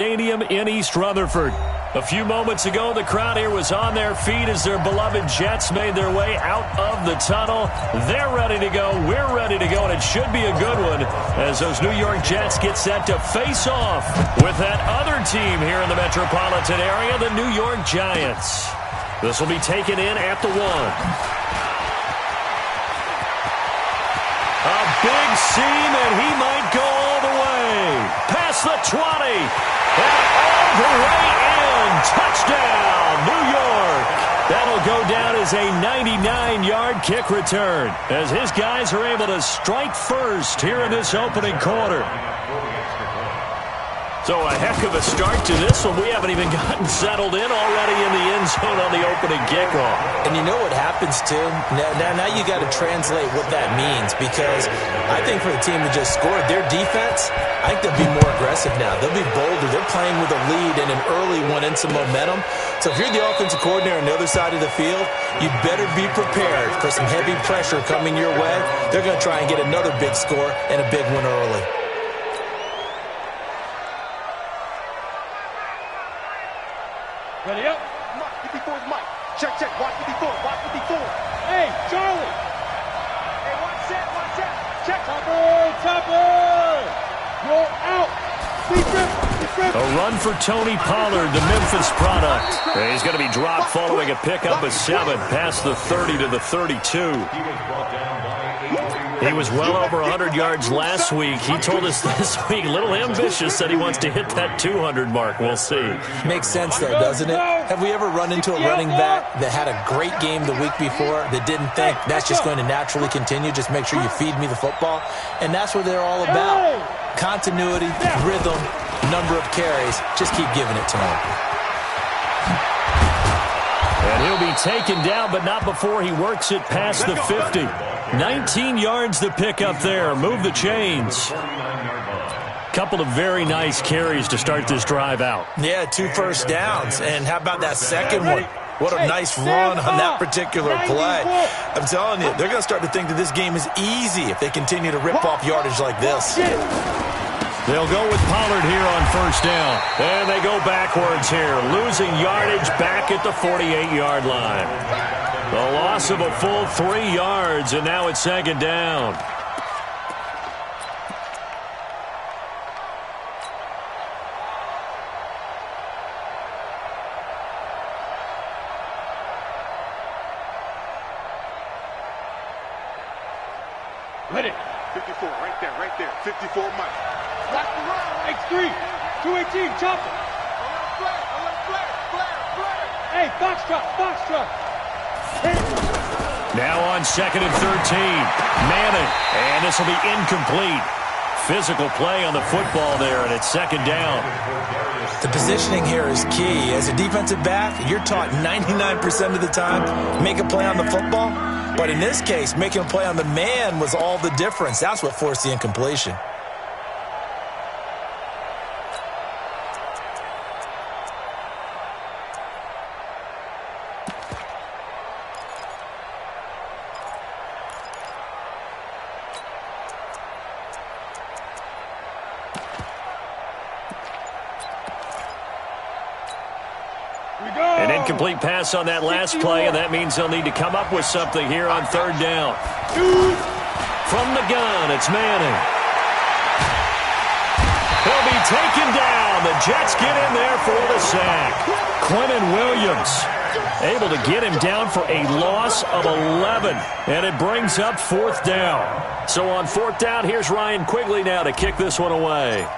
Stadium in East Rutherford. A few moments ago, the crowd here was on their feet as their beloved Jets made their way out of the tunnel. They're ready to go. We're ready to go, and it should be a good one as those New York Jets get set to face off with that other team here in the metropolitan area, the New York Giants. This will be taken in at the 1. A big seam, and he might go all the way. Past the 20. And all the way in. Touchdown, New York. That'll go down as a 99-yard kick return as his guys are able to strike first here in this opening quarter. So a heck of a start to this one. We haven't even gotten settled in already in the end zone on the opening kickoff. And you know what happens, too? Now you got to translate what that means, because I think for the team that just scored, their defense, I think they'll be more aggressive now. They'll be bolder. They're playing with a lead and an early one and some momentum. So if you're the offensive coordinator on the other side of the field, you better be prepared for some heavy pressure coming your way. They're going to try and get another big score and a big one early. Ready up. Mike, 54 is Mike. Check, check. Watch 54. Watch 54. Hey, Charlie. Hey, watch that. Check. Topper. You're out. A run for Tony Pollard, the Memphis product. He's going to be dropped following a pickup of 7 past the 30 to the 32. He was well over 100 yards last week. He told us this week, a little ambitious, said he wants to hit that 200 mark. We'll see. Makes sense, though, doesn't it? Have we ever run into a running back that had a great game the week before that didn't think that's just going to naturally continue? Just make sure you feed me the football. And that's what they're all about. Continuity, rhythm, number of carries. Just keep giving it to him. And he'll be taken down, but not before he works it past the 50. 19 yards to pick up there. Move the chains. Couple of very nice carries to start this drive out. Yeah, 2 first downs. And how about that second one? What a nice run on that particular play. I'm telling you, they're going to start to think that this game is easy if they continue to rip off yardage like this. They'll go with Pollard here on first down. And they go backwards here, losing yardage back at the 48-yard line. The loss of a full 3 yards, and now it's second down. Ready. 54, right there. 54, Mike. Watch the run. X3. 218, chopper. Flare. Hey, box truck. Now on 2nd and 13. Madden, and this will be incomplete. Physical play on the football there, and it's second down. The positioning here is key. As a defensive back, you're taught 99% of the time, make a play on the football. But in this case, making a play on the man was all the difference. That's what forced the incompletion. An incomplete pass on that last play, and that means they'll need to come up with something here on third down. From the gun, it's Manning. He'll be taken down. The Jets get in there for the sack. Quentin Williams able to get him down for a loss of 11, and it brings up fourth down. So on fourth down, here's Ryan Quigley now to kick this one away.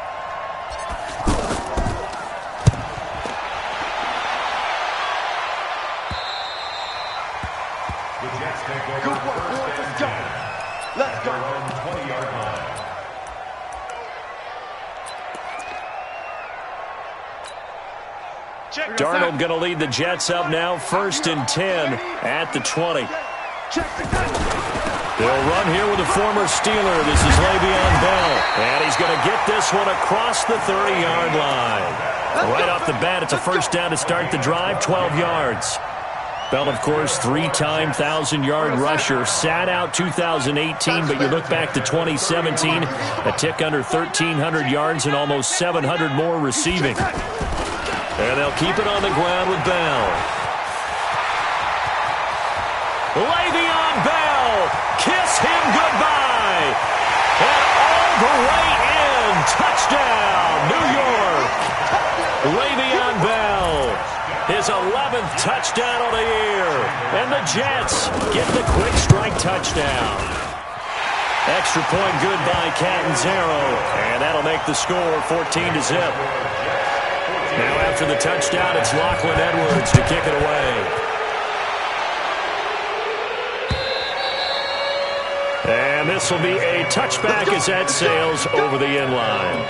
Let's go. Darnold going to lead the Jets up now, 1st and 10 at the 20. They'll run here with a former Steeler. This is Le'Veon Bell, and he's going to get this one across the 30-yard line. Right off the bat, it's a first down to start the drive, 12 yards. Well, of course, three-time 1,000-yard rusher, sat out 2018, but you look back to 2017, a tick under 1,300 yards and almost 700 more receiving. And they'll keep it on the ground with Bell. Le'Veon Bell, kiss him goodbye. And all the way in, touchdown, New York. Le'Veon Bell, his 11th touchdown of the year. And the Jets get the quick strike touchdown. Extra point good by Catanzaro, and that'll make the score 14-0. Now after the touchdown, it's Lachlan Edwards to kick it away. And this will be a touchback as that sails over the end line.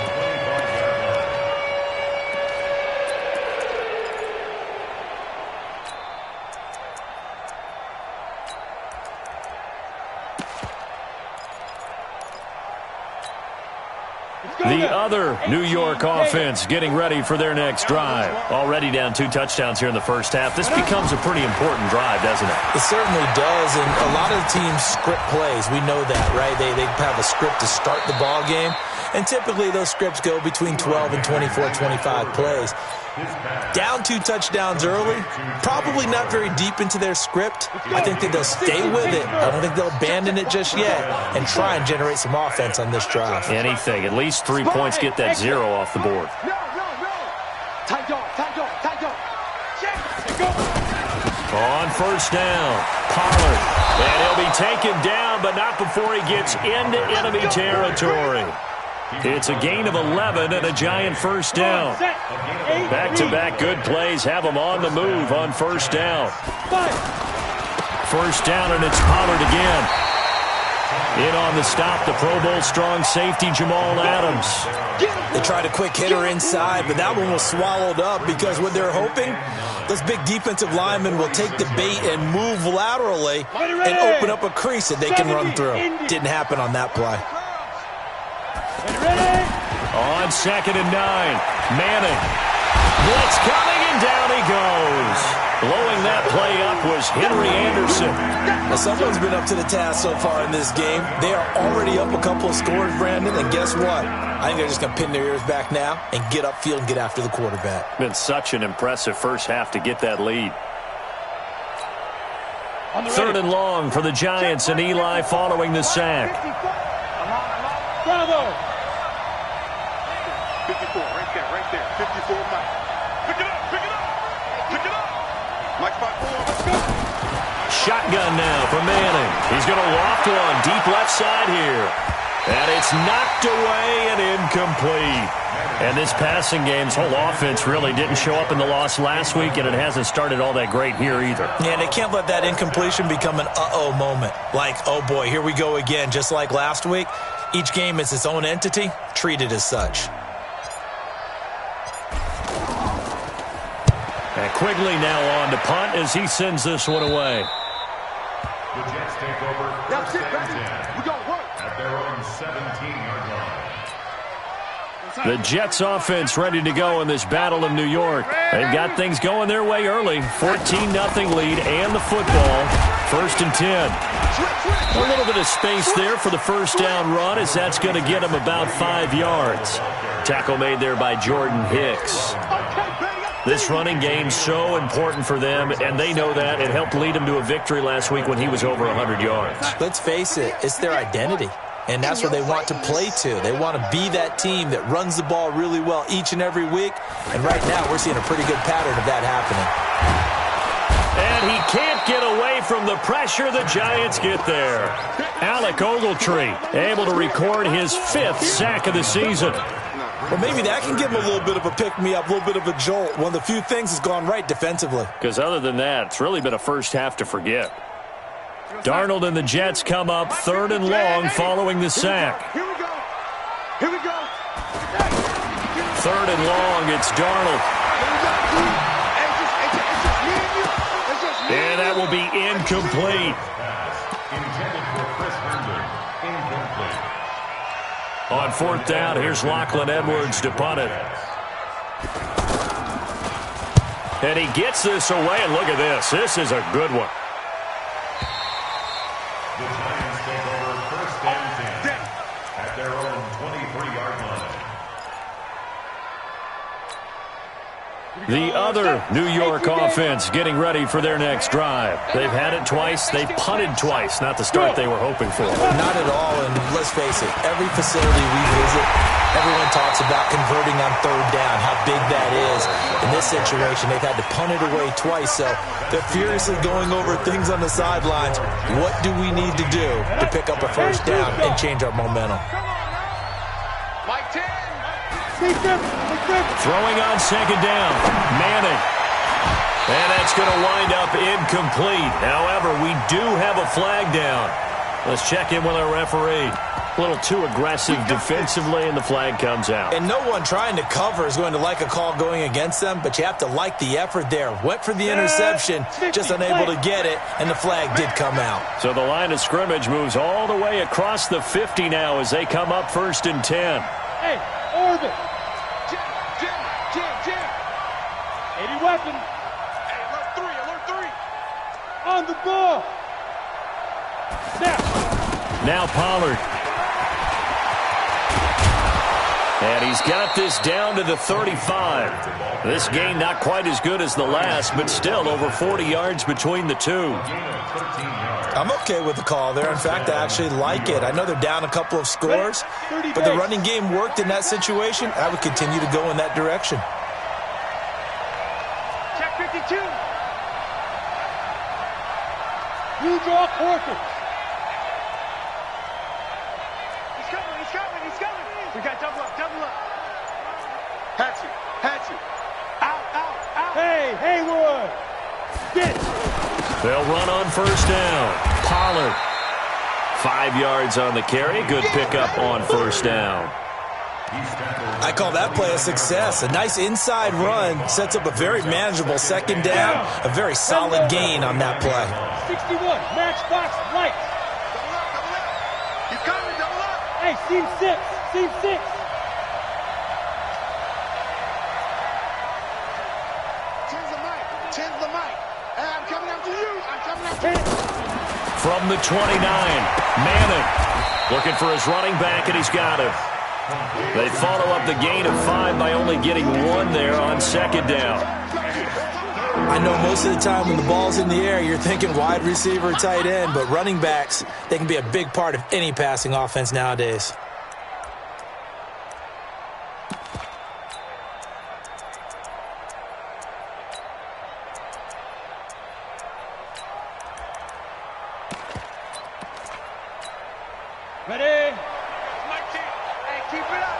The other New York offense getting ready for their next drive. Already down 2 touchdowns here in the first half. This becomes a pretty important drive, doesn't it? It certainly does, and a lot of the teams script plays. We know that, right? They have a script to start the ball game, and typically those scripts go between 12 and 24, 25 plays. Down 2 touchdowns early, probably not very deep into their script. I think that they'll stay with it. I don't think they'll abandon it just yet and try and generate some offense on this drive. Anything. At least 3 points, get that 0 off the board. On first down, Pollard. And he'll be taken down, but not before he gets into enemy territory. It's a gain of 11 and a giant first down. Back-to-back good plays have them on the move on first down. First down, and it's Pollard again. In on the stop, the Pro Bowl strong safety, Jamal Adams. They tried a quick hitter inside, but that one was swallowed up because what they're hoping, those big defensive linemen will take the bait and move laterally and open up a crease that they can run through. Didn't happen on that play. On 2nd and 9, Manning. Blitz coming, and down he goes. Blowing that play up was Henry Anderson. Now, someone's been up to the task so far in this game. They are already up a couple of scores, Brandon, and guess what? I think they're just going to pin their ears back now and get upfield and get after the quarterback. Been such an impressive first half to get that lead. 3rd and long for the Giants, and Eli following the sack. Bravo! 54, right there, 54, Mike. Pick it up! Mike 5-4, let's go! Shotgun now for Manning. He's going to loft one deep left side here. And it's knocked away and incomplete. And this passing game's whole offense really didn't show up in the loss last week, and it hasn't started all that great here either. Yeah, they can't let that incompletion become an uh-oh moment. Like, oh boy, here we go again, just like last week. Each game is its own entity, treated as such. And Quigley now on to punt as he sends this one away. The Jets take over first and 10 We got work at their own 17-yard line. The Jets offense ready to go in this battle of New York. They've got things going their way early. 14-0 lead and the football. 1st and 10. A little bit of space there for the first down run as that's going to get them about 5 yards. Tackle made there by Jordan Hicks. This running game so important for them, and they know that. It helped lead them to a victory last week when he was over 100 yards. Let's face it, it's their identity, and that's what they want to play to. They want to be that team that runs the ball really well each and every week, and right now we're seeing a pretty good pattern of that happening. And he can't get away from the pressure. The Giants get there. Alec Ogletree able to record his 5th sack of the season. Well, maybe that can give him a little bit of a pick-me-up, a little bit of a jolt. One of the few things has gone right defensively. Because other than that, it's really been a first half to forget. Darnold and the Jets come up 3rd and long following the sack. Here we go. 3rd and long, it's Darnold. And that will be incomplete. Intended for Chris Herndon. Incomplete. On 4th down, here's Lachlan Edwards to punt it. And he gets this away, and look at this. This is a good one. The Giants take over first and 10 at their own 23-yard line. The other New York offense getting ready for their next drive. They've had it twice. They've punted twice. Not the start they were hoping for. Not at all, and let's face it, every facility we visit, everyone talks about converting on third down, how big that is. In this situation, they've had to punt it away twice, so they're furiously going over things on the sidelines. What do we need to do to pick up a first down and change our momentum? Mike 10. Throwing on second down. Manning. And that's going to wind up incomplete. However, we do have a flag down. Let's check in with our referee. A little too aggressive defensively, and the flag comes out. And no one trying to cover is going to like a call going against them, but you have to like the effort there. Went for the interception, just unable to get it, and the flag did come out. So the line of scrimmage moves all the way across the 50 now as they come up first and 10. Hey, orbit. Jim. 80 weapon. Hey, alert 3. On the ball. Now Pollard. And he's got this down to the 35. This game not quite as good as the last, but still over 40 yards between the two. I'm okay with the call there. In fact, I actually like it. I know they're down a couple of scores, but the running game worked in that situation. I would continue to go in that direction. Check 52. You draw quarters. He's coming. We got double up. Hatchet. Out. Hey, Haywood. Get. They'll run on first down. Pollard. 5 yards on the carry. Good pickup on first down. I call that play a success. A nice inside run sets up a very manageable second down. A very solid gain on that play. 61. Matchbox lights. He's coming. Double up. Hey, seam 6. Tens the mic. Hey, I'm coming after you. From the 29, Manning looking for his running back, and he's got him. They follow up the gain of 5 by only getting 1 there on second down. I know most of the time when the ball's in the air, you're thinking wide receiver, tight end, but running backs, they can be a big part of any passing offense nowadays. Ready? Hey, keep it up.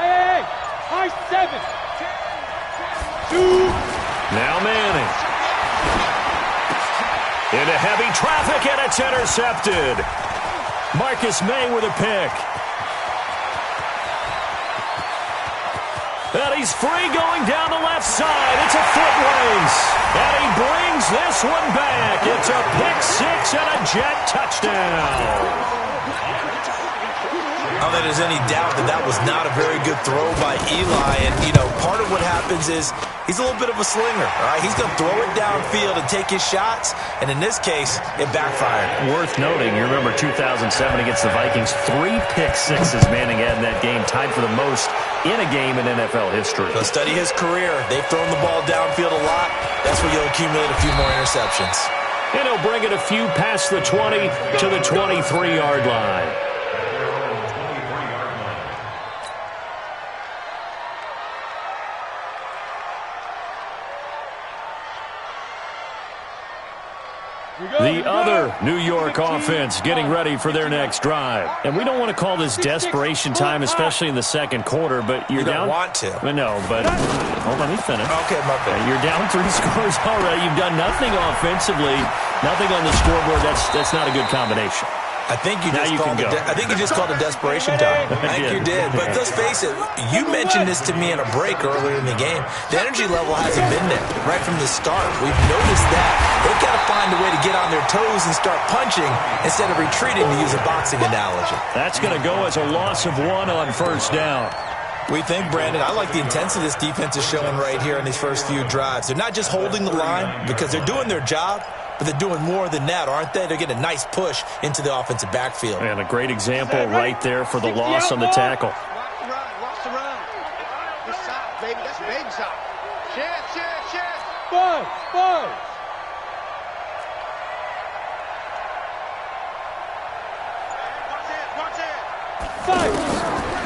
Hey, high 7. 2. Now Manning. Into heavy traffic, and it's intercepted. Marcus May with a pick. And he's free going down the left side. It's a foot race. And he brings this one back. It's a pick 6 and a Jet touchdown. I don't think there's any doubt that was not a very good throw by Eli. And, part of what happens is he's a little bit of a slinger. All right, he's going to throw it downfield and take his shots. And in this case, it backfired. Worth noting, you remember 2007 against the Vikings, 3 pick 6s Manning had in that game, tied for the most in a game in NFL history. So study his career. They've thrown the ball downfield a lot. That's where you'll accumulate a few more interceptions. And he'll bring it a few past the 20 to the 23-yard line. The other New York offense getting ready for their next drive. And we don't want to call this desperation time, especially in the second quarter, but you're down. You don't want to. No, but hold on, let me finish. Okay, my bad. You're down 3 scores already. You've done nothing offensively, nothing on the scoreboard. That's not a good combination. I think you just called it desperation time. I think you did. But let's face it, you mentioned this to me in a break earlier in the game. The energy level hasn't been there right from the start. We've noticed that. They've got to find a way to get on their toes and start punching instead of retreating, to use a boxing analogy. That's going to go as a loss of 1 on first down. We think, Brandon, I like the intensity this defense is showing right here in these first few drives. They're not just holding the line because they're doing their job, but they're doing more than that, aren't they? They're getting a nice push into the offensive backfield. And a great example right there for the loss on the tackle. Watch the run. This side, baby. That's baby side. Share. 5. Watch it. 5.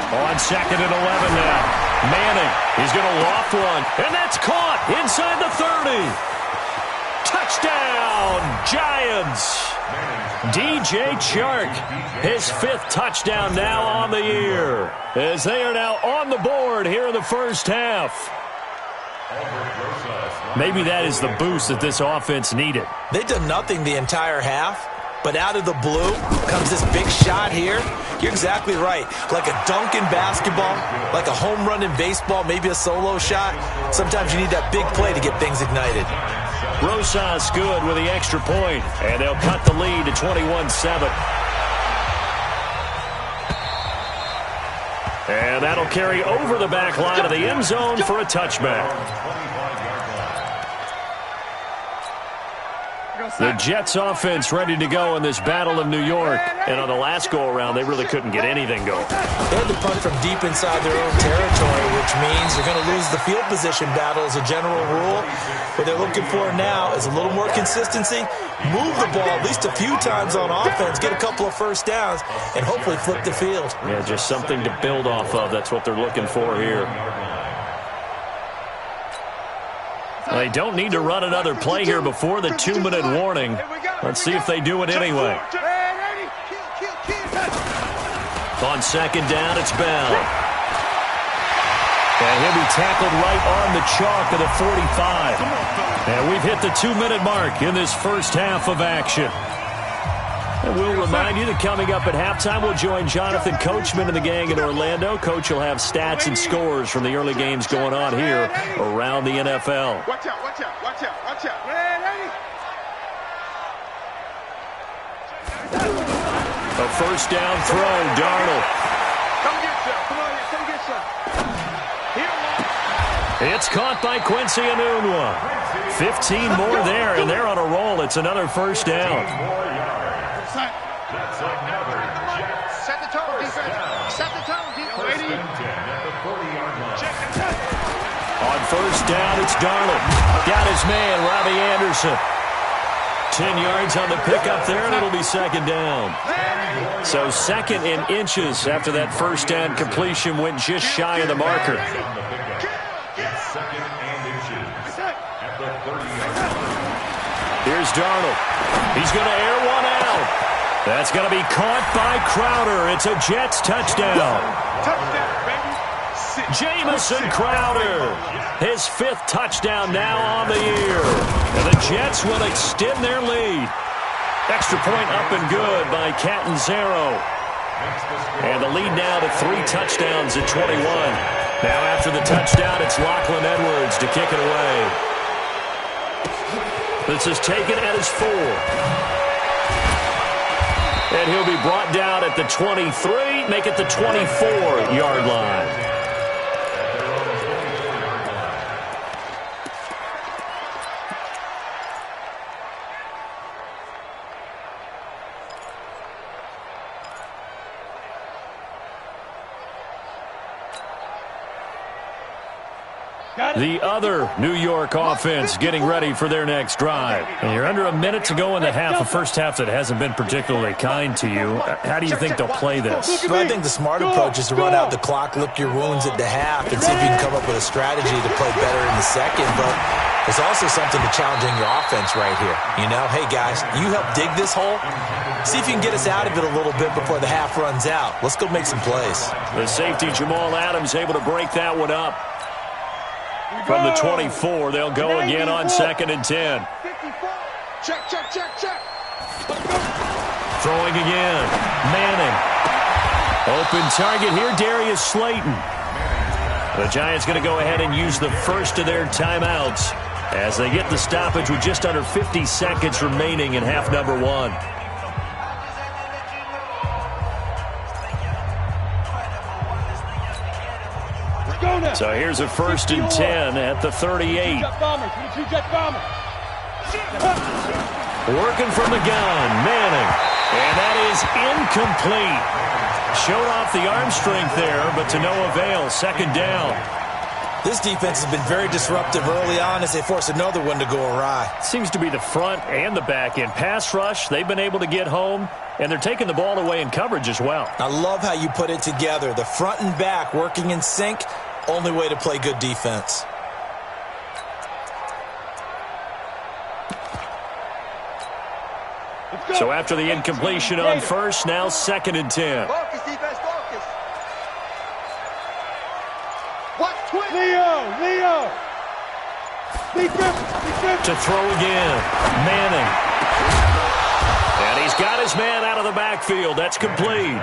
On 2nd and 11 now. Manning, he's going to loft one, and that's caught inside the 30. Touchdown, Giants. DJ Chark, his 5th touchdown now on the year, as they are now on the board here in the first half. Maybe that is the boost that this offense needed. They've done nothing the entire half, but out of the blue comes this big shot here. You're exactly right. Like a dunk in basketball, like a home run in baseball, maybe a solo shot. Sometimes you need that big play to get things ignited. Rosas good with the extra point, and they'll cut the lead to 21-7. And that'll carry over the back line of the end zone for a touchback. The Jets offense ready to go in this Battle of New York. And on the last go-around, they really couldn't get anything going. They had to punt from deep inside their own territory, which means they're going to lose the field position battle as a general rule. What they're looking for now is a little more consistency, move the ball at least a few times on offense, get a couple of first downs, and hopefully flip the field. Yeah, just something to build off of. That's what they're looking for here. They don't need to run another play here before the 2-minute warning. Let's see if they do it anyway. On 2nd down, it's Bell. And he'll be tackled right on the chalk of the 45. And we've hit the 2-minute mark in this first half of action. And we'll remind you that coming up at halftime, we'll join Jonathan Coachman and the gang in Orlando. Coach will have stats and scores from the early games going on here around the NFL. Watch out. A first down throw, Darnold. Come get some. It's caught by Quincy Enunwa. 15 more there, and they're on a roll. It's another first down. That's another Jets. Set the tone, defense. Set the tone, defense. 10 at the 40-yard line. On first down, it's Darnold. Got his man, Robbie Anderson. 10 yards on the pickup there, and it'll be 2nd down. So 2nd in inches after that first down completion went just shy of the marker. It's 2nd and inches at the 30-yard line. Here's Darnold. He's going to air one out. That's going to be caught by Crowder. It's a Jets touchdown. Touchdown, baby. Jamison Crowder, his 5th touchdown now on the year. And the Jets will extend their lead. Extra point up and good by Catanzaro. And the lead now to 3 touchdowns at 21. Now after the touchdown, it's Lachlan Edwards to kick it away. This is taken at his 4. And he'll be brought down at the 23, make it the 24-yard line. The other New York offense getting ready for their next drive. And you're under a minute to go in the half, a first half that hasn't been particularly kind to you. How do you think they'll play this? Well, I think the smart approach is to run out the clock, lick your wounds at the half, and see if you can come up with a strategy to play better in the second. But there's also something to challenging your offense right here. You know, hey, guys, you help dig this hole. See if you can get us out of it a little bit before the half runs out. Let's go make some plays. The safety, Jamal Adams, able to break that one up. From the 24, they'll go again on 2nd and 10. Check. Throwing again. Manning. Open target here, Darius Slayton. The Giants going to go ahead and use the first of their timeouts as they get the stoppage with just under 50 seconds remaining in half number 1. So here's a 1st and 10 at the 38. Working from the gun, Manning. And that is incomplete. Showed off the arm strength there, but to no avail. 2nd down. This defense has been very disruptive early on as they force another one to go awry. Seems to be the front and the back end. Pass rush, they've been able to get home, and they're taking the ball away in coverage as well. I love how you put it together. The front and back working in sync, only way to play good defense. So after the incompletion on 1st, now 2nd and 10. Focus, defense, focus. Watch twist. Leo. To throw again. Manning. And he's got his man out of the backfield. That's complete.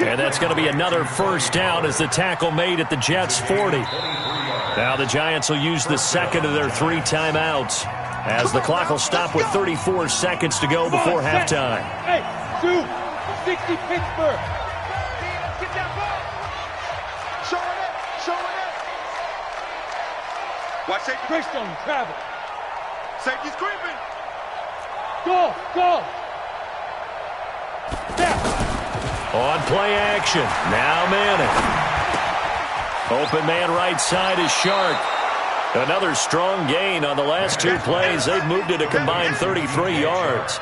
And that's going to be another 1st down as the tackle made at the Jets' 40. Now the Giants will use the 2nd of their 3 timeouts, as the clock will stop with 34 seconds to go before halftime. Hey, 60 Pittsburgh. Get that ball. Show it up. Watch safety. Christian, travel. Safety's creeping. Go. On play action. Now Manning. Open man right side is Shark. Another strong gain on the last 2 plays. They've moved it a combined 33 yards.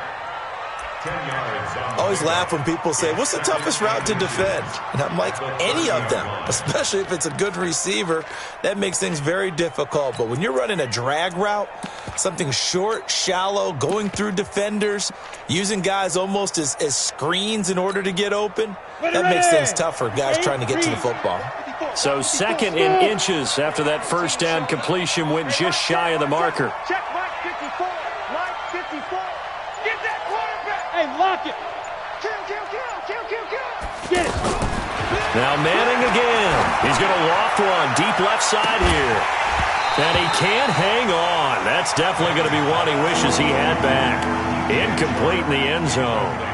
I always laugh when people say, what's the toughest route to defend? And I'm like, any of them, especially if it's a good receiver. That makes things very difficult. But when you're running a drag route, something short, shallow, going through defenders, using guys almost as screens in order to get open, that makes things tough for guys trying to get to the football. So 2nd in inches after that 1st down completion went just shy of the marker. Check Mike 54. Mike 54. Get that quarterback. Hey, lock it. Kill. Get it. Now Manning again. He's going to loft one deep left side here. And he can't hang on. That's definitely going to be one he wishes he had back. Incomplete in the end zone.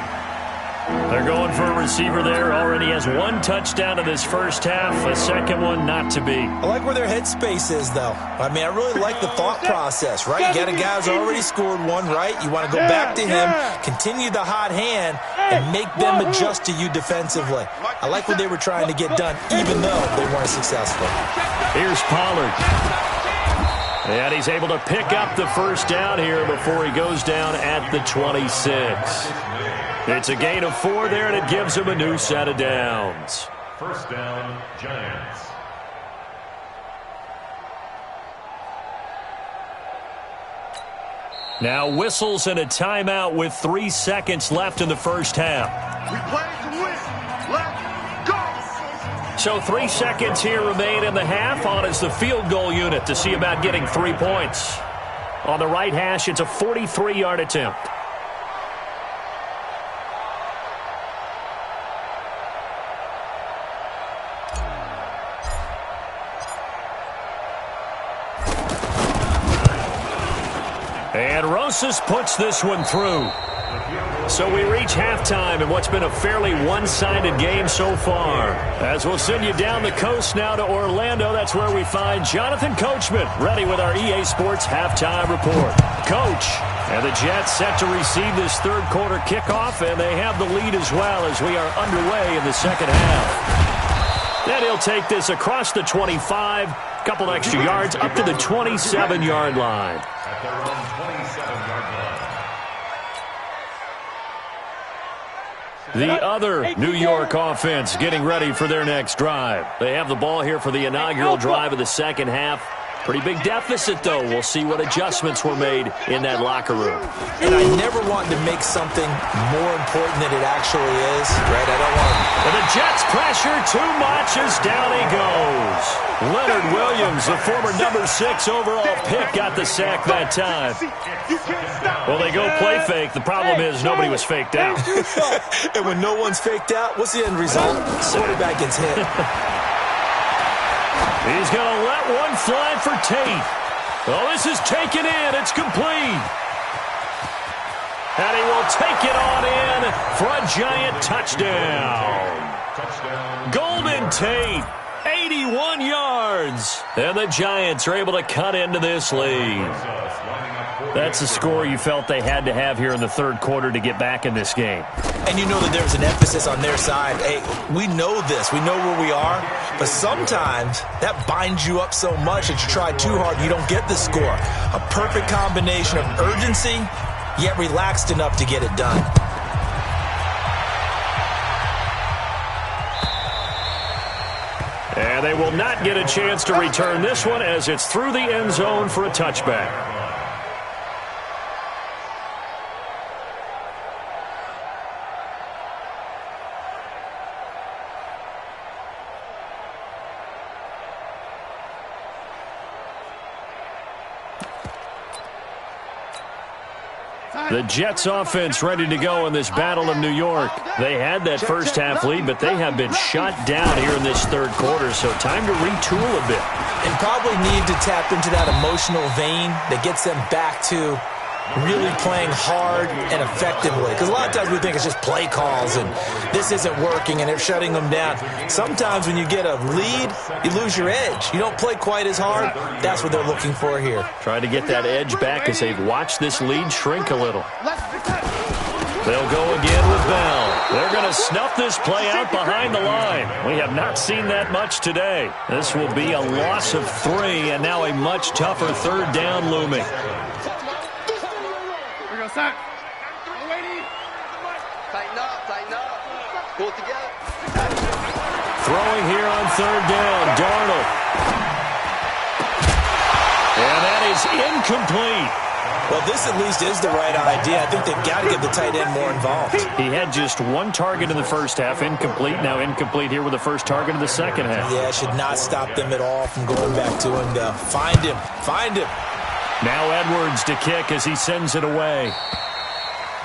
They're going for a receiver there. Already has 1 touchdown in this 1st half. A 2nd one not to be. I like where their headspace is, though. I mean, I really like the thought process, right? You got a guy who's already scored 1, right? You want to go back to him, continue the hot hand, and make them adjust to you defensively. I like what they were trying to get done, even though they weren't successful. Here's Pollard. And he's able to pick up the 1st down here before he goes down at the 26. It's a gain of 4 there, and it gives him a new set of downs. 1st down, Giants. Now whistles and a timeout with 3 seconds left in the 1st half. We play to win. Let's go. So 3 seconds here remain in the half. On is the field goal unit to see about getting 3 points. On the right hash, it's a 43-yard attempt. And Rosas puts this one through. So we reach halftime in what's been a fairly one-sided game so far. As we'll send you down the coast now to Orlando, that's where we find Jonathan Coachman ready with our EA Sports halftime report. Coach, and the Jets set to receive this 3rd quarter kickoff, and they have the lead as well as we are underway in the 2nd half. Then he'll take this across the 25, a couple extra yards up to the 27-yard line. At their own 27-yard line. The other New York offense getting ready for their next drive. They have the ball here for the inaugural drive of the 2nd half. Pretty big deficit, though. We'll see what adjustments were made in that locker room. And I never want to make something more important than it actually is, right? I don't want to. And the Jets pressure too much as down he goes. Leonard Williams, the former number 6 overall pick, got the sack that time. Well, they go play fake. The problem is nobody was faked out. And when no one's faked out, what's the end result? Quarterback gets hit. He's going to let one fly for Tate. Oh, this is taken in. It's complete. And he will take it on in for a Giant touchdown. Golden Tate, 81 yards. And the Giants are able to cut into this lead. That's a score you felt they had to have here in the third quarter to get back in this game. And you know that there was an emphasis on their side. Hey, we know this. We know where we are. But sometimes that binds you up so much that you try too hard and you don't get the score. A perfect combination of urgency, yet relaxed enough to get it done. And they will not get a chance to return this one as it's through the end zone for a touchback. The Jets offense ready to go in this Battle of New York. They had that first half lead, but they have been shut down here in this third quarter, so time to retool a bit. And probably need to tap into that emotional vein that gets them back to really playing hard and effectively. Because a lot of times we think it's just play calls and this isn't working and they're shutting them down. Sometimes when you get a lead, you lose your edge. You don't play quite as hard. That's what they're looking for here. Try to get that edge back as they've watched this lead shrink a little. They'll go again with Bell. They're going to snuff this play out behind the line. We have not seen that much today. This will be a loss of 3 and now a much tougher third down looming. Tighten up. Pull it together. Throwing here on third down, Darnold. And that is incomplete. Well, this at least is the right idea. I think they've got to get the tight end more involved. He had just one target in the first half, incomplete. Now incomplete here with the first target of the second half. Yeah, it should not stop them at all from going back to him to find him. Now Edwards to kick as he sends it away. The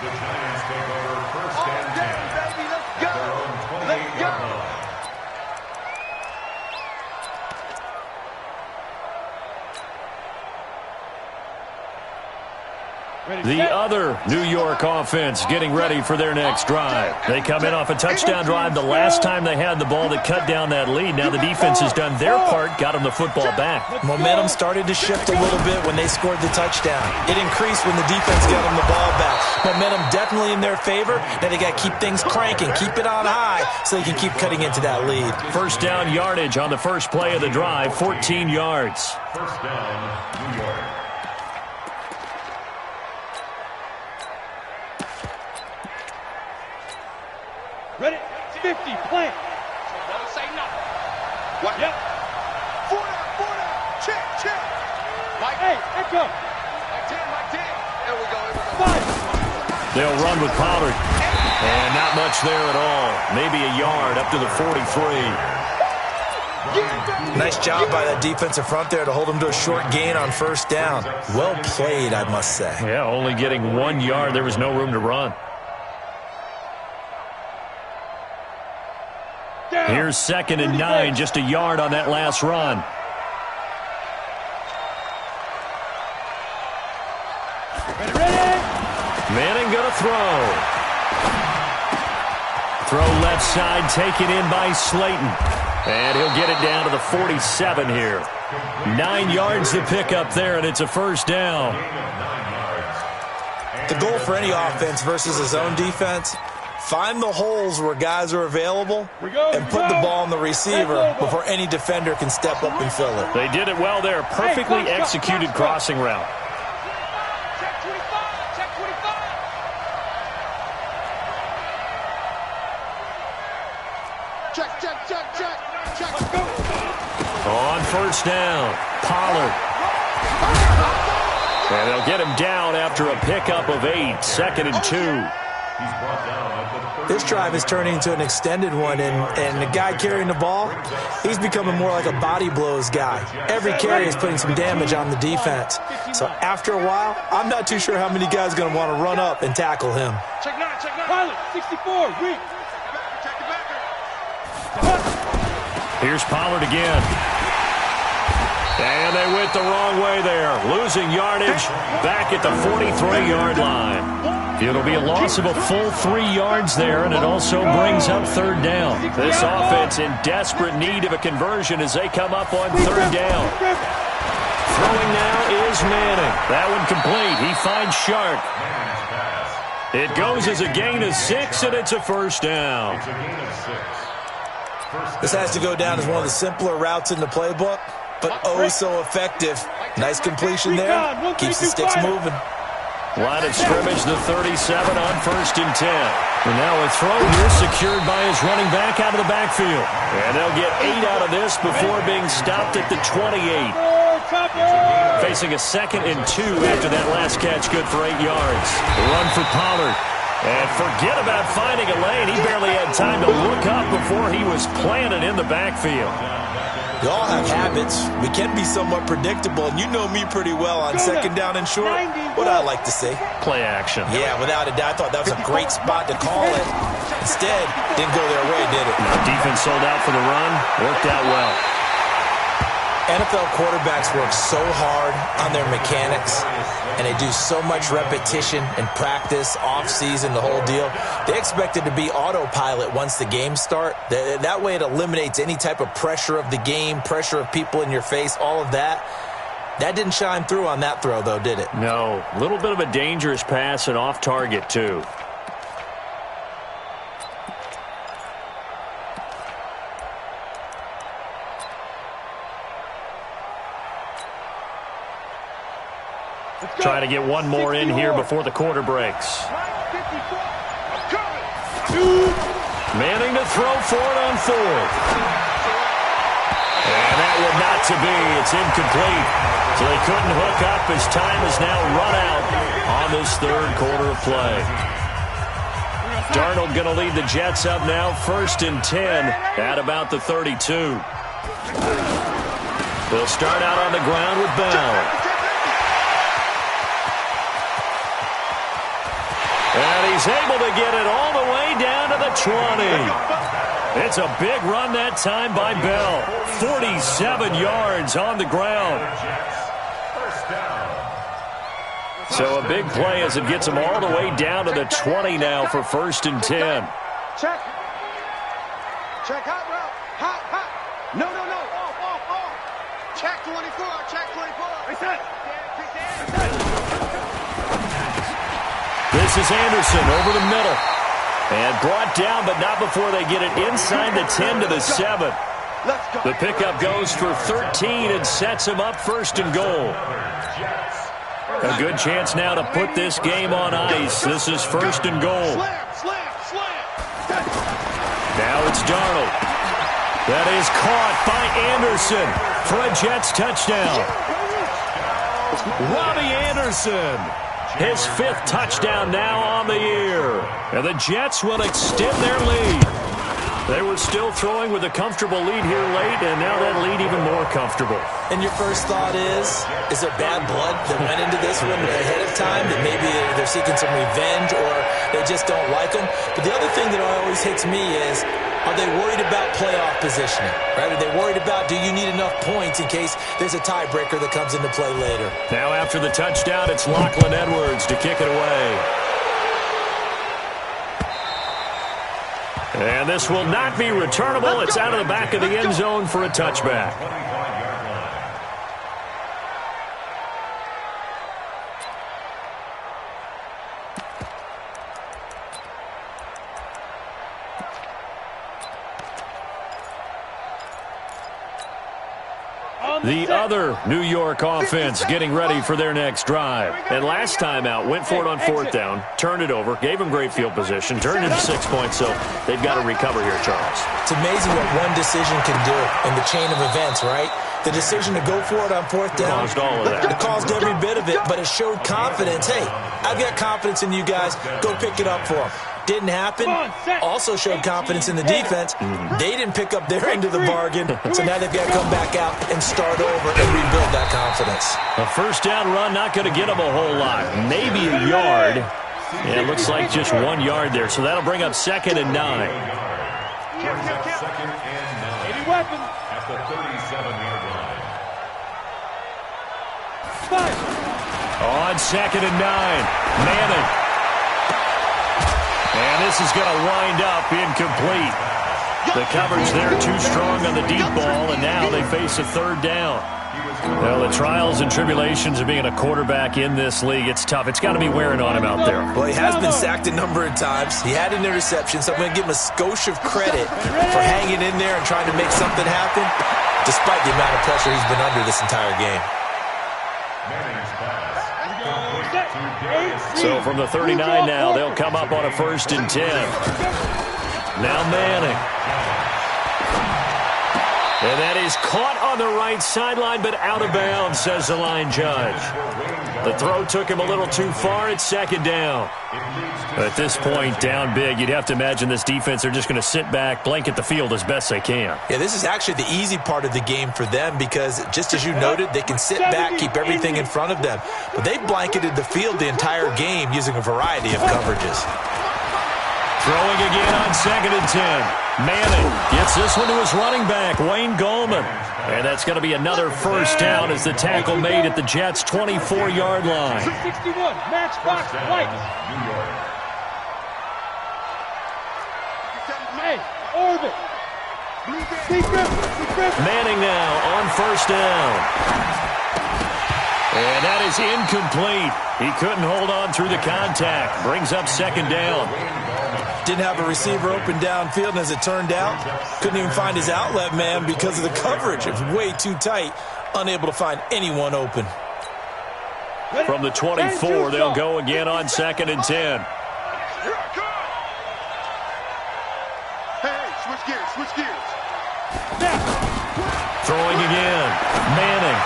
Giants take over first and 10. Let's go. Their own 28-yard line. The other New York offense getting ready for their next drive. They come in off a touchdown drive the last time they had the ball that cut down that lead. Now the defense has done their part, got them the football back. Momentum started to shift a little bit when they scored the touchdown. It increased when the defense got them the ball back. Momentum definitely in their favor. Now they got to keep things cranking, keep it on high so they can keep cutting into that lead. First down yardage on the first play of the drive, 14 yards. First down, New York. Ready? 50, plant. Don't say nothing. What? Yep. 4 down. Check. Mike. Hey, let's go. Mike 10. There we go. 5. They'll run with Pollard. And not much there at all. Maybe a yard up to the 43. Nice job by that defensive front there to hold them to a short gain on first down. Well played, I must say. Yeah, only getting 1 yard. There was no room to run. Here's 2nd and 9, just a yard on that last run. Ready? Manning going to throw. Throw left side, taken in by Slayton. And he'll get it down to the 47 here. 9 yards to pick up there, and it's a first down. The goal for any offense versus a zone defense, find the holes where guys are available and put the ball on the receiver before any defender can step up and fill it. They did it well there. Perfectly executed crossing route. Check 25. Check. Let's go. On first down, Pollard. And they'll get him down after a pickup of 8, 2nd and 2. This drive is turning into an extended one, and the guy carrying the ball, he's becoming more like a body blows guy. Every carry is putting some damage on the defense. So after a while, I'm not too sure how many guys are going to want to run up and tackle him. Check 9. Pilot, 64, weak. Here's Pollard again. And they went the wrong way there. Losing yardage back at the 43-yard line. It'll be a loss of a full 3 yards there, and it also brings up third down. This offense in desperate need of a conversion as they come up on third down. Throwing now is Manning. That one complete. He finds Shark. It goes as a gain of 6, and it's a first down. This has to go down as one of the simpler routes in the playbook, but oh so effective. Nice completion there. Keeps the sticks moving. Line of scrimmage, the 37 on 1st and 10. And now a throw here secured by his running back out of the backfield. And they'll get 8 out of this before being stopped at the 28. Facing a 2nd and 2 after that last catch, good for 8 yards. The run for Pollard. And forget about finding a lane. He barely had time to look up before he was planted in the backfield. We all have habits. We can be somewhat predictable, and you know me pretty well on 2nd down and short. What I like to say? Play action. Yeah, without a doubt. I thought that was a great spot to call it. Instead, didn't go their way, did it? Now defense sold out for the run. Worked out well. NFL quarterbacks work so hard on their mechanics, and they do so much repetition and practice, off-season, the whole deal. They expect it to be autopilot once the games start. That way it eliminates any type of pressure of the game, pressure of people in your face, all of that. That didn't shine through on that throw, though, did it? No. A little bit of a dangerous pass and off target, too. Trying to get one more in here before the quarter breaks. Manning to throw for it on 4th. And that would not to be. It's incomplete. So they couldn't hook up as time is now run out on this 3rd quarter of play. Darnold going to lead the Jets up now, 1st and 10 at about the 32. They'll start out on the ground with Bell. And he's able to get it all the way down to the 20. It's a big run that time by Bell. 47 yards on the ground. So a big play as it gets him all the way down to the 20 now for 1st and 10. Check. Check hot route. Hot. No. Off. Check 24. Check 24. Reset. This is Anderson over the middle. And brought down, but not before they get it inside the 10 to the 7. The pickup goes for 13 and sets him up 1st and goal. A good chance now to put this game on ice. This is 1st and goal. Now it's Darnold. That is caught by Anderson for a Jets touchdown. Robbie Anderson. His 5th touchdown now on the year. And the Jets will extend their lead. They were still throwing with a comfortable lead here late, and now that lead even more comfortable. And your first thought is there bad blood that went into this one ahead of time, that maybe they're seeking some revenge or they just don't like them? But the other thing that always hits me is, are they worried about playoff positioning? Right? Are they worried about, do you need enough points in case there's a tiebreaker that comes into play later? Now after the touchdown, it's Lachlan Edwards to kick it away. And this will not be returnable. It's out of the back of the end zone for a touchback. The other New York offense getting ready for their next drive. And last time out, went for it on 4th down, turned it over, gave them great field position, turned it to 6 points, so they've got to recover here, Charles. It's amazing what one decision can do in the chain of events, right? The decision to go for it on 4th down. Caused all of that. It caused every bit of it, but it showed confidence. Hey, I've got confidence in you guys. Go pick it up for them. Didn't happen. Also showed confidence in the defense. They didn't pick up their end of the bargain, so now they've got to come back out and start over and rebuild that confidence. A 1st down run, not going to get them a whole lot. Maybe a yard. Yeah, it looks like just 1 yard there, so that'll bring up 2nd and 9. Second and 9 at the 37-yard line. On 2nd and 9, Manning. And this is going to wind up incomplete. The coverage there too strong on the deep ball, and now they face a third down. Well, the trials and tribulations of being a quarterback in this league, it's tough. It's got to be wearing on him out there. Well, he has been sacked a number of times. He had an interception, so I'm going to give him a skosh of credit for hanging in there and trying to make something happen, despite the amount of pressure he's been under this entire game. So from the 39 now, they'll come up on a 1st and 10. Now Manning. And that is caught on the right sideline, but out of bounds, says the line judge. The throw took him a little too far. It's 2nd down. At this point, down big, you'd have to imagine this defense, they're just going to sit back, blanket the field as best they can. Yeah, this is actually the easy part of the game for them because, just as you noted, they can sit back, keep everything in front of them. But they blanketed the field the entire game using a variety of coverages. Throwing again on 2nd and 10. Manning gets this one to his running back, Wayne Gallman. And that's going to be another 1st down as the tackle made at the Jets' 24-yard line. 61, matchbox lights. Hey, orbit. Manning now on 1st down. And that is incomplete. He couldn't hold on through the contact. Brings up 2nd down. Didn't have a receiver open downfield, and as it turned out, couldn't even find his outlet man because of the coverage. It was way too tight, unable to find anyone open. From the 24, they'll go again on 2nd and 10. Hey, switch gears. Throwing again. Manning.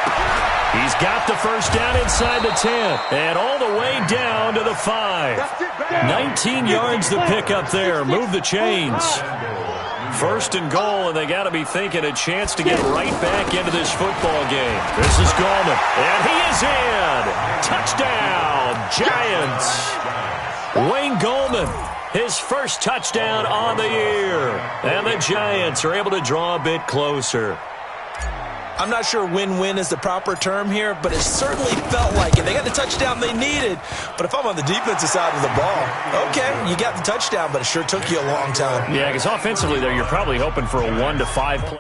He's got the 1st down inside the 10. And all the way down to the 5. 19 yards to pick up there. Move the chains. 1st and goal, and they got to be thinking a chance to get right back into this football game. This is Gallman. And he is in. Touchdown, Giants. Wayne Gallman, his 1st touchdown on the year. And the Giants are able to draw a bit closer. I'm not sure win-win is the proper term here, but it certainly felt like it. They got the touchdown they needed, but if I'm on the defensive side of the ball, okay, you got the touchdown, but it sure took you a long time. Yeah, because offensively there, you're probably hoping for a 1-5 play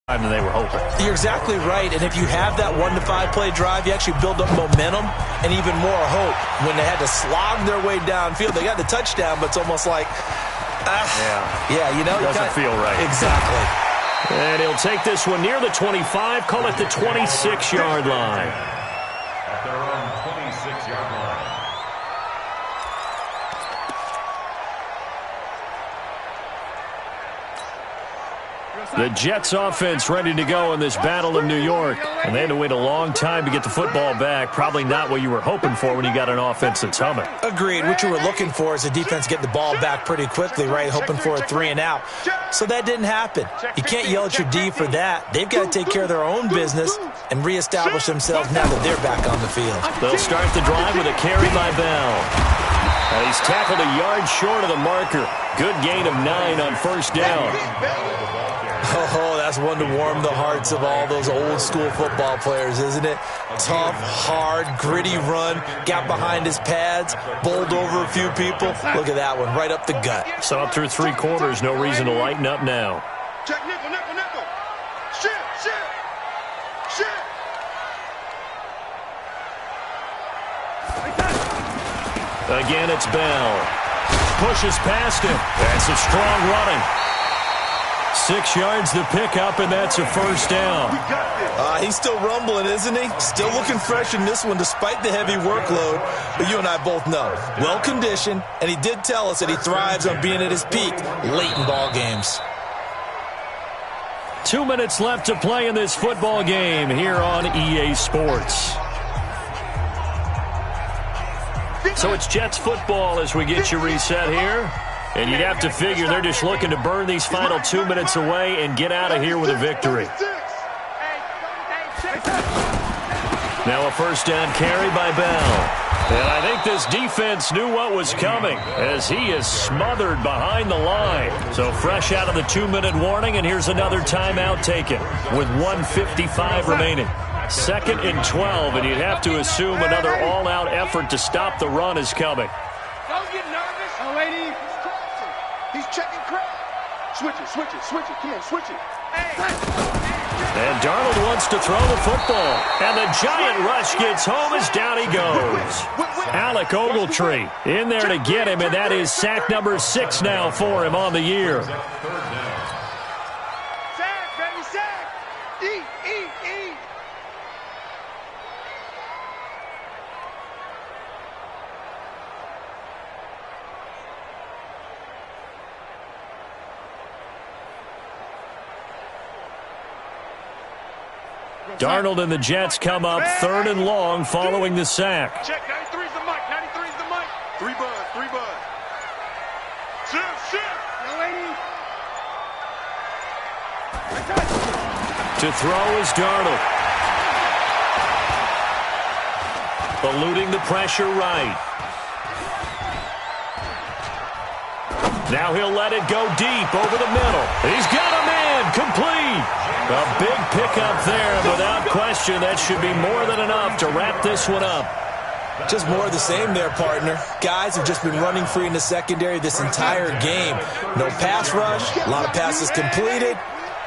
than they were hoping. You're exactly right, and if you have that 1-5 play drive, you actually build up momentum and even more hope. When they had to slog their way downfield, they got the touchdown, but it's almost like, you know. Doesn't feel right. Exactly. And he'll take this one near the 25, call it the 26-yard line. At their own 26-yard line. The Jets offense ready to go in this battle of New York. And they had to wait a long time to get the football back. Probably not what you were hoping for when you got an offense that's humming. Agreed. What you were looking for is the defense get the ball back pretty quickly, right? Hoping for a 3 and out. So that didn't happen. You can't yell at your D for that. They've got to take care of their own business and reestablish themselves now that they're back on the field. They'll start the drive with a carry by Bell. And he's tackled a yard short of the marker. Good gain of 9 on 1st down. Oh, that's one to warm the hearts of all those old-school football players, isn't it? Tough, hard, gritty run, got behind his pads, bowled over a few people. Look at that one, right up the gut. So up through 3 quarters, no reason to lighten up now. Check nickel. Shit. Again, it's Bell. Pushes past him. That's a strong running. 6 yards to pick up, and that's a 1st down. He's still rumbling, isn't he? Still looking fresh in this one despite the heavy workload. But you and I both know, well-conditioned, and he did tell us that he thrives on being at his peak late in ball games. 2 minutes left to play in this football game here on EA Sports. So it's Jets football as we get you reset here. And you'd have to figure they're just looking to burn these final 2 minutes away and get out of here with a victory. Now a 1st down carry by Bell. And I think this defense knew what was coming as he is smothered behind the line. So fresh out of the 2-minute warning, and here's another timeout taken with 1:55 remaining. 2nd and 12, and you'd have to assume another all-out effort to stop the run is coming. Don't get nervous. He's checking crap. Switch it, switch it, switch it. Come on, switch it. And Darnold wants to throw the football. And the giant rush gets home as down he goes. Alec Ogletree in there to get him, and that is sack number 6 now for him on the year. Sack, baby, sack. Eat, eat, eat. Darnold and the Jets come up 3rd and long following the sack. Check, 93's the mic, 93's the mic. 3 bud, 3 bud. Shift. No lady. To throw is Darnold. Eluding the pressure right. Now he'll let it go deep over the middle. He's got a man complete. A big pickup there, and without question, that should be more than enough to wrap this one up. Just more of the same there, partner. Guys have just been running free in the secondary this entire game. No pass rush, a lot of passes completed.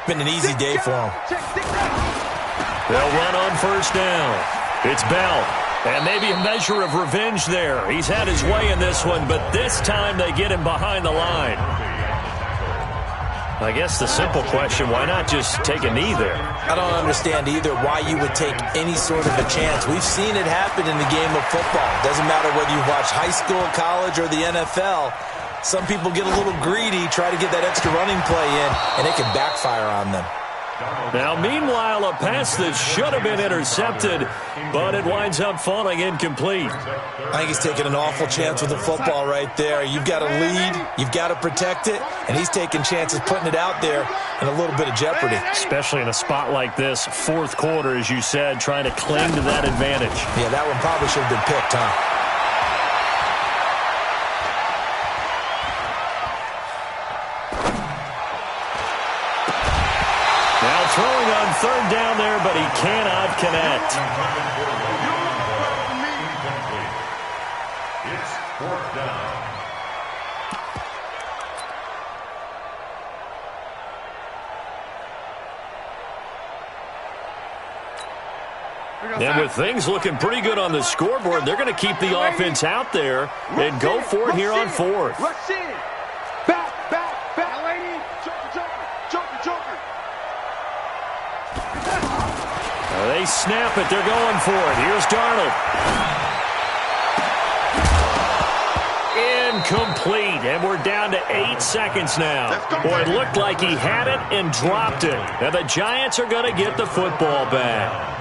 Been an easy day for them. They'll run on 1st down. It's Bell, and maybe a measure of revenge there. He's had his way in this one, but this time they get him behind the line. I guess the simple question, why not just take a knee there? I don't understand either why you would take any sort of a chance. We've seen it happen in the game of football. Doesn't matter whether you watch high school, college, or the NFL. Some people get a little greedy, try to get that extra running play in, and it can backfire on them. Now, meanwhile, a pass that should have been intercepted, but it winds up falling incomplete. I think he's taking an awful chance with the football right there. You've got to lead, you've got to protect it, and he's taking chances putting it out there in a little bit of jeopardy. Especially in a spot like this, 4th quarter, as you said, trying to cling to that advantage. Yeah, that one probably should have been picked, huh? Throwing on 3rd down there, but he cannot connect. It's 4th down. And with things looking pretty good on the scoreboard, they're going to keep the offense out there and go for it here on 4th. Rush in. Back. Lady. Joker. They snap it. They're going for it. Here's Darnold. Incomplete. And we're down to 8 seconds now. Boy, it looked like he had it and dropped it. And the Giants are going to get the football back.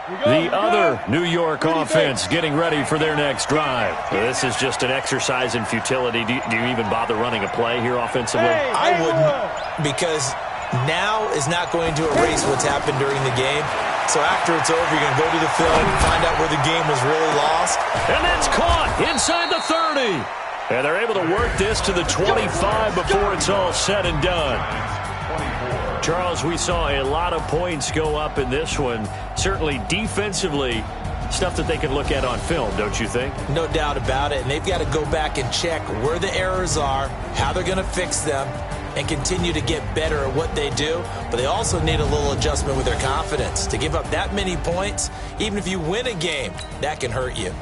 The other New York offense getting ready for their next drive. This is just an exercise in futility. Do you even bother running a play here offensively? I wouldn't, because now is not going to erase what's happened during the game. So after it's over, you're going to go to the film, find out where the game was really lost. And that's caught inside the 30. And they're able to work this to the 25 before it's all said and done. Charles, we saw a lot of points go up in this one. Certainly defensively, stuff that they can look at on film, don't you think? No doubt about it. And they've got to go back and check where the errors are, how they're going to fix them, and continue to get better at what they do. But they also need a little adjustment with their confidence. To give up that many points, even if you win a game, that can hurt you.